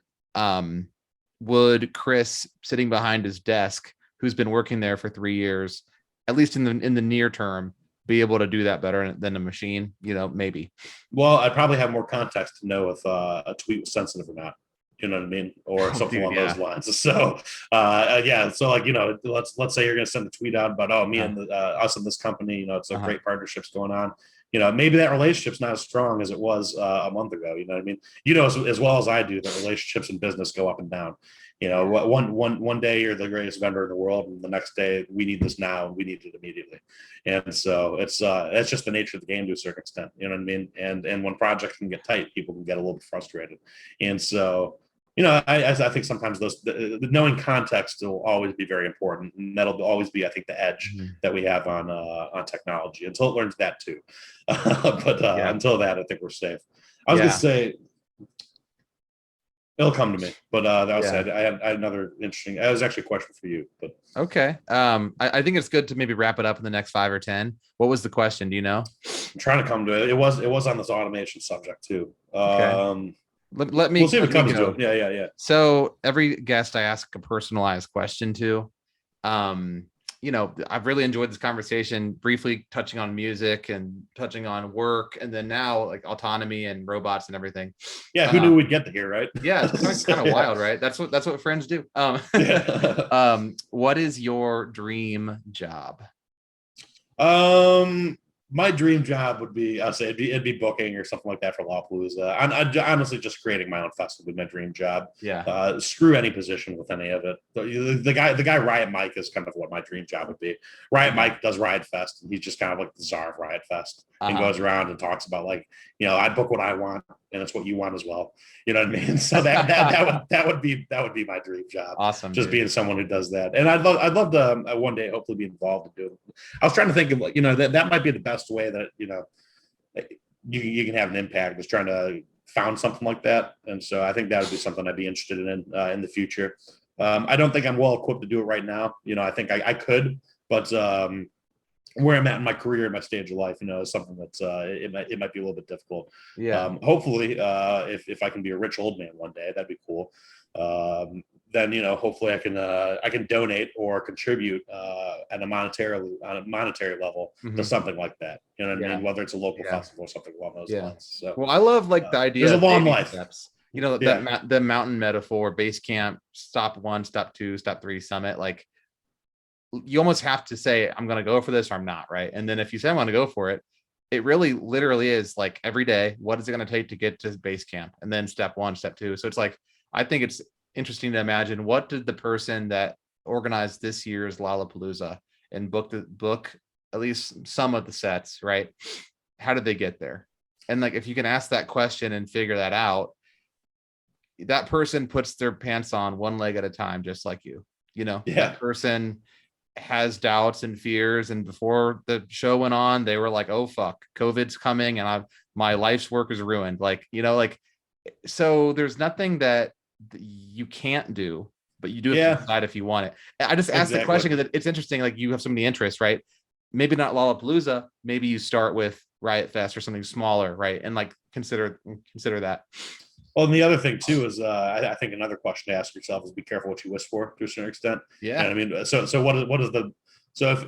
would Chris sitting behind his desk who's been working there for 3 years, at least in the near term, be able to do that better than a machine? Maybe. Well, I probably have more context to know if a tweet was sensitive or not. You know what I mean, or Oh, something dude, along yeah. those lines. So, yeah. So, like, let's say you're going to send a tweet out about, oh, me and us in this company. It's a great partnerships going on. Maybe that relationship's not as strong as it was a month ago. You know what I mean? As well as I do, that relationships in business go up and down. One day you're the greatest vendor in the world, and the next day we need this now, and we need it immediately. And so it's just the nature of the game to a certain extent. You know what I mean? And when projects can get tight, people can get a little bit frustrated. And so, I think sometimes the knowing context will always be very important, and that'll always be, I think, the edge that we have on technology until it learns that too. But until that, I think we're safe. I was going to say, it'll come to me, but that was said. I had another interesting. That was actually a question for you, but okay. I think it's good to maybe wrap it up in the next 5 or 10. What was the question? Do you know? I'm trying to come to it. It was on this automation subject too. Okay. Let me. We'll see if it comes to it. Yeah. So every guest I ask a personalized question to. I've really enjoyed this conversation, briefly touching on music and touching on work, and then now like autonomy and robots and everything. Yeah, who knew we'd get to here, right? Yeah, it's kind of wild, right? That's what friends do. What is your dream job? My dream job would be, I'd say it'd be booking or something like that for Lollapalooza. I'd honestly just creating my own festival would be my dream job. Yeah. Screw any position with any of it. The guy Riot Mike is kind of what my dream job would be. Riot Mike does Riot Fest, and he's just kind of like the czar of Riot Fest, and goes around and talks about like, I book what I want, and it's what you want as well. You know what I mean? So that would be my dream job. Awesome. Just being someone who does that, and I'd love to one day hopefully be involved in doing it. I was trying to think of that might be the best way that you can have an impact, is trying to found something like that. And so I think that would be something I'd be interested in the future. I don't think I'm well equipped to do it right now. I think I could, but where I'm at in my career, my stage of life, is something that's it might be a little bit difficult. Yeah. Hopefully, if I can be a rich old man one day, that'd be cool. Then hopefully I can donate or contribute on a monetary level to something like that. You know what I mean? Whether it's a local festival or something along those lines. So, well, I love like the idea. There's a long life. Steps. That the mountain metaphor, base camp, stop 1, step 2, step 3, summit. Like you almost have to say, I'm going to go for this or I'm not, right? And then if you say I'm going to go for it, it really literally is like every day, what is it going to take to get to base camp? And then step 1, step 2. So it's like, I think it's interesting to imagine, what did the person that organized this year's Lollapalooza and book at least some of the sets, right? How did they get there? And like, if you can ask that question and figure that out, that person puts their pants on one leg at a time, just like you. That person has doubts and fears, and before the show went on, they were like, oh fuck, COVID's coming and my life's work is ruined. So there's nothing that you can't do, but you do have to decide if you want it. I just asked the question because it's interesting. Like you have so many interests, right? Maybe not Lollapalooza. Maybe you start with Riot Fest or something smaller, right? And like consider that. Well, and the other thing too is, I think another question to ask yourself is, be careful what you wish for to a certain extent. Yeah. I mean, so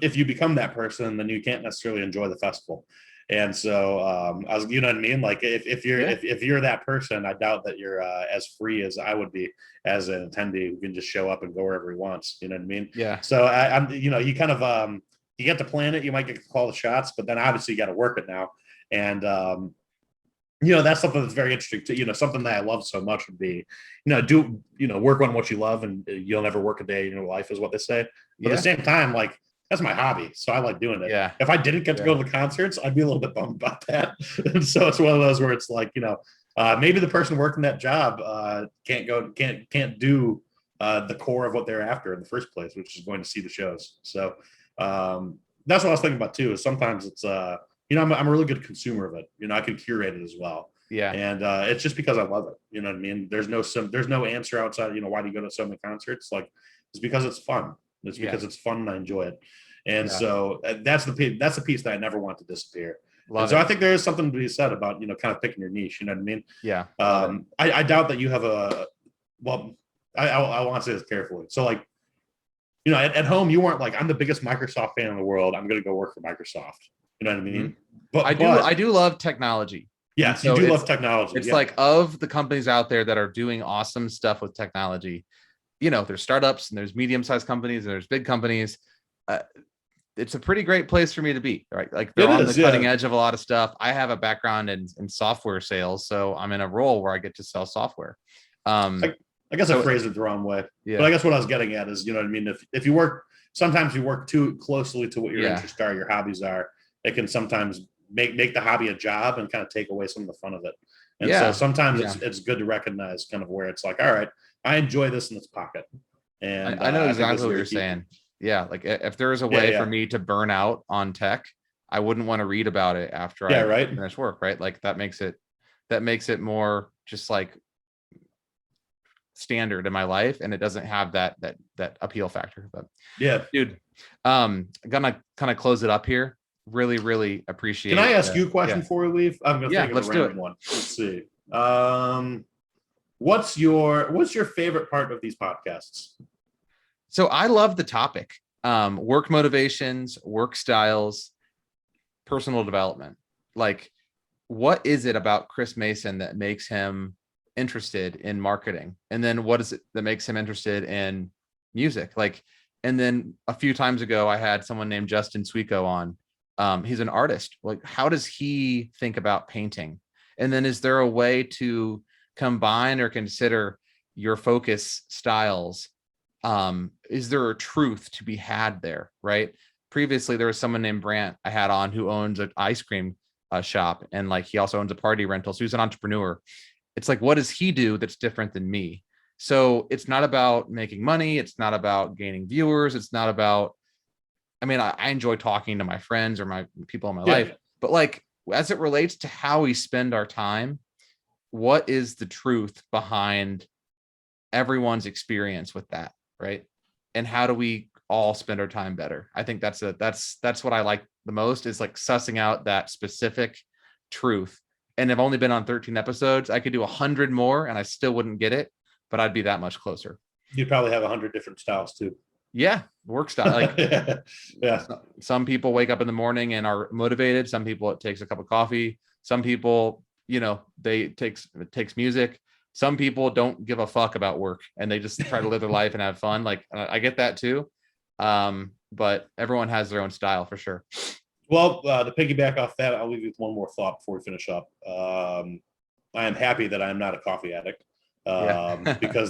if you become that person, then you can't necessarily enjoy the festival. And so, you know what I mean? Like if you're that person, I doubt that you're as free as I would be as an attendee who can just show up and go wherever he wants. You know what I mean? Yeah. So I'm, you kind of, you get to plan it. You might get to call the shots, but then obviously you got to work it now. And, that's something that's very interesting too. Something that I love so much would be, work on what you love, and you'll never work a day in your life, is what they say. But at the same time, like, that's my hobby, so I like doing it. Yeah. If I didn't get to go to the concerts, I'd be a little bit bummed about that. And so it's one of those where it's like, maybe the person working that job can't do the core of what they're after in the first place, which is going to see the shows. So that's what I was thinking about too. Is sometimes it's I'm a really good consumer of it. I can curate it as well. Yeah. And it's just because I love it. You know what I mean? There's no answer outside. Why do you go to so many concerts? Like, it's because it's fun. It's because it's fun and I enjoy it. And so that's the piece that I never want to disappear. So I think there is something to be said about, kind of picking your niche. You know what I mean? Yeah. I doubt that you have I want to say this carefully. So like, at home, you weren't like, I'm the biggest Microsoft fan in the world, I'm going to go work for Microsoft. You know what I mean? Mm-hmm. But I do love technology. Yes, so you do love technology. It's like, of the companies out there that are doing awesome stuff with technology, there's startups and there's medium-sized companies and there's big companies. It's a pretty great place for me to be, right? Like, they're on the cutting edge of a lot of stuff. I have a background in software sales, so I'm in a role where I get to sell software. I guess I phrased it the wrong way, but I guess what I was getting at is, you know what I mean? If you work, sometimes you work too closely to what your interests are, your hobbies are, it can sometimes make the hobby a job and kind of take away some of the fun of it. And so sometimes it's good to recognize kind of where it's like, all right, I enjoy this in its pocket. And I know exactly what you're saying. Yeah. Like, if there is a way for me to burn out on tech, I wouldn't want to read about it after I finish work. Right. Like, that makes it more just like standard in my life, and it doesn't have that appeal factor. But dude, gonna kind of close it up here. Really appreciate. Can I ask you a question before we leave? I'm gonna think of let's a random one. Let's see. What's your favorite part of these podcasts? So I love the topic. Work motivations, work styles, personal development. Like, what is it about Chris Mason that makes him interested in marketing? And then what is it that makes him interested in music? Like, and then a few times ago, I had someone named Justin Sweeko on. He's an artist. Like, how does he think about painting? And then, is there a way to combine or consider your focus styles? Is there a truth to be had there? Right. Previously, there was someone named Brant I had on who owns an ice cream shop, and like, he also owns a party rental. So he's an entrepreneur. It's like, what does he do that's different than me? So it's not about making money. It's not about gaining viewers. It's not about, I enjoy talking to my friends or my people in my life, but like, as it relates to how we spend our time, what is the truth behind everyone's experience with that? Right. And how do we all spend our time better? I think that's what I like the most, is like sussing out that specific truth. And I've only been on 13 episodes. I could do 100 more and I still wouldn't get it, but I'd be that much closer. You'd probably have 100 different styles too. Yeah. Work style. Like, some people wake up in the morning and are motivated. Some people, it takes a cup of coffee. Some people, it takes music. Some people don't give a fuck about work and they just try to live their life and have fun. Like, I get that too. But everyone has their own style for sure. Well, to piggyback off that, I'll leave you with one more thought before we finish up. I am happy that I am not a coffee addict, because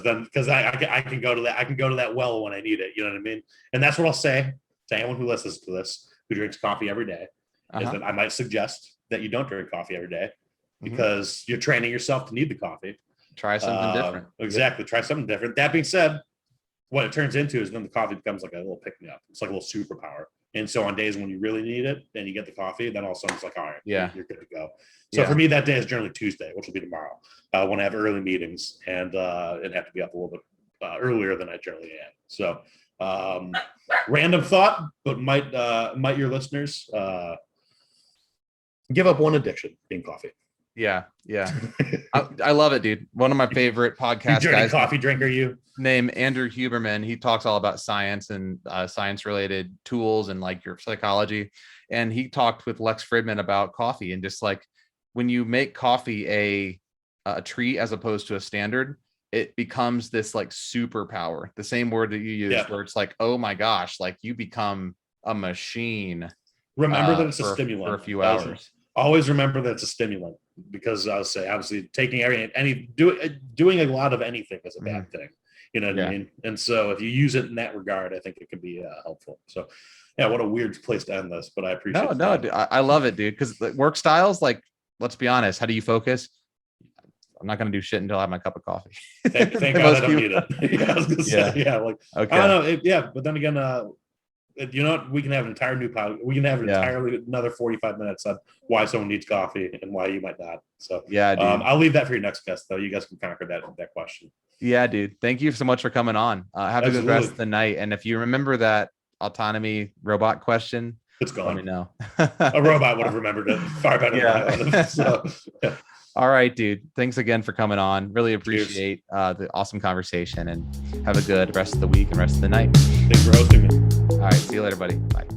I can go to that well when I need it. You know what I mean? And that's what I'll say to anyone who listens to this, who drinks coffee every day, is that I might suggest that you don't drink coffee every day, because you're training yourself to need the coffee. Try something different. Exactly. Try something different. That being said, what it turns into is then the coffee becomes like a little pick-me-up. It's like a little superpower. And so on days when you really need it and you get the coffee, then all of a sudden it's like, all right, you're good to go. So for me, that day is generally Tuesday, which will be tomorrow, when I have early meetings and have to be up a little bit earlier than I generally am. So random thought, but might your listeners give up one addiction, being coffee. Yeah. I love it, dude. One of my favorite podcast guys, coffee drinker, you named Andrew Huberman. He talks all about science and science related tools and like your psychology. And he talked with Lex Fridman about coffee, and just like, when you make coffee a treat as opposed to a standard, it becomes this like superpower. The same word that you use, where it's like, oh my gosh, like you become a machine. Remember that it's a stimulant for a few hours. Always remember that it's a stimulant, because I'll say, obviously, taking doing a lot of anything is a bad thing. You know what I mean? And so if you use it in that regard, I think it can be helpful. So yeah, what a weird place to end this, but I appreciate it. No, dude, I love it, dude. Because work styles, like, let's be honest, how do you focus? I'm not going to do shit until I have my cup of coffee. Thank God I don't need it. I was going to say, like, okay. I don't know. But then again, you know what? We can have an entire new podcast. We can have entirely another 45 minutes on why someone needs coffee and why you might not. So dude. I'll leave that for your next guest, though. You guys can conquer that question. Yeah, dude. Thank you so much for coming on. Have a good rest of the night. And if you remember that autonomy robot question, it's gone. Let me know. A robot would have remembered it far better than I would have. So, All right, dude. Thanks again for coming on. Really Cheers. appreciate the awesome conversation, and have a good rest of the week and rest of the night. Thanks for hosting me. All right. See you later, buddy. Bye.